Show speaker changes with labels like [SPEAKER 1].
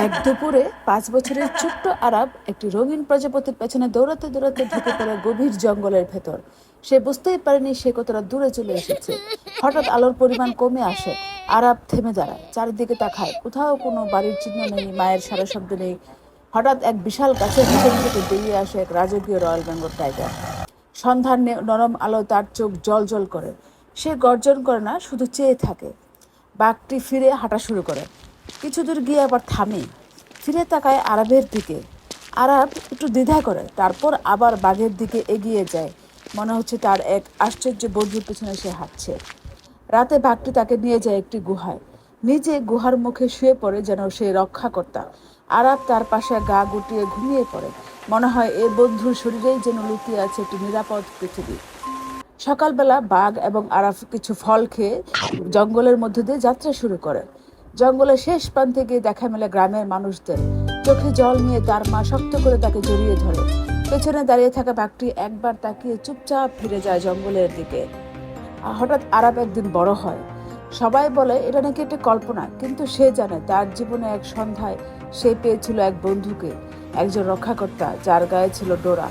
[SPEAKER 1] এক দুপুরে 5 বছরের ছোট্ট আরাব একটি রঙিন প্রজাপতির পেছনে দৌড়াতে দৌড়াতে ঢুকে পড়ে গভীর জঙ্গলের ভেতর। সে বুঝতেই পারেনি সে কতটা দূরে চলে এসেছে। হঠাৎ আলোর পরিমাণ কমে আসে। আরাব থেমে দাঁড়ায়, চারিদিকে তাকায়, কোথাও কোনো বাড়ির চিহ্ন নেই, মায়ের সারা শব্দ নেই। হঠাৎ এক বিশাল গাছের ভিতর থেকে বেরিয়ে আসে এক রাজকীয় রয়্যাল বেঙ্গল টাইগার। সন্ধ্যার নরম আলো তার চোখ জল জল করে। সে গর্জন করে না, শুধু চেয়ে থাকে। বাঘটি ফিরে হাঁটা শুরু করে, কিছু দূর গিয়ে আবার থামে, ফিরে তাকায় আরবের দিকে। আরব একটু দ্বিধা করে, তারপর আবার বাঘের দিকে এগিয়ে যায়। মনে হচ্ছে তার এক আশ্চর্য বন্ধুর পেছনে সে হাঁটছে। রাতে বাঘটি তাকে নিয়ে যায় একটি গুহায়। নিজে গুহার মুখে শুয়ে পড়ে যেন সে রক্ষাকর্তা। আরব তার পাশে গা গুটিয়ে ঘুমিয়ে পড়ে। মনে হয় এ বন্ধুর শরীরেই যেন লুকিয়ে আছে একটি নিরাপদ পৃথিবী। সকালবেলা বাঘ এবং আরাফ কিছু ফল খেয়ে জঙ্গলের মধ্যে দিয়ে যাত্রা শুরু করে। জঙ্গলের শেষ প্রান্তে গিয়ে দেখা মেলে গ্রামের মানুষদের। চোখে জল নিয়ে তার মা শক্ত করে তাকে জড়িয়ে ধরে। পেছনে দাঁড়িয়ে থাকা বাঘটি একবার তাকিয়ে চুপচাপ ফিরে যায় জঙ্গলের দিকে। হঠাৎ আরাব একদিন বড় হয়। সবাই বলে এটা নাকি একটা কল্পনা, কিন্তু সে জানে তার জীবনে এক সন্ধ্যায় সে পেয়েছিল এক বন্ধুকে, একজন রক্ষাকর্তা যার গায়ে ছিল ডোরা।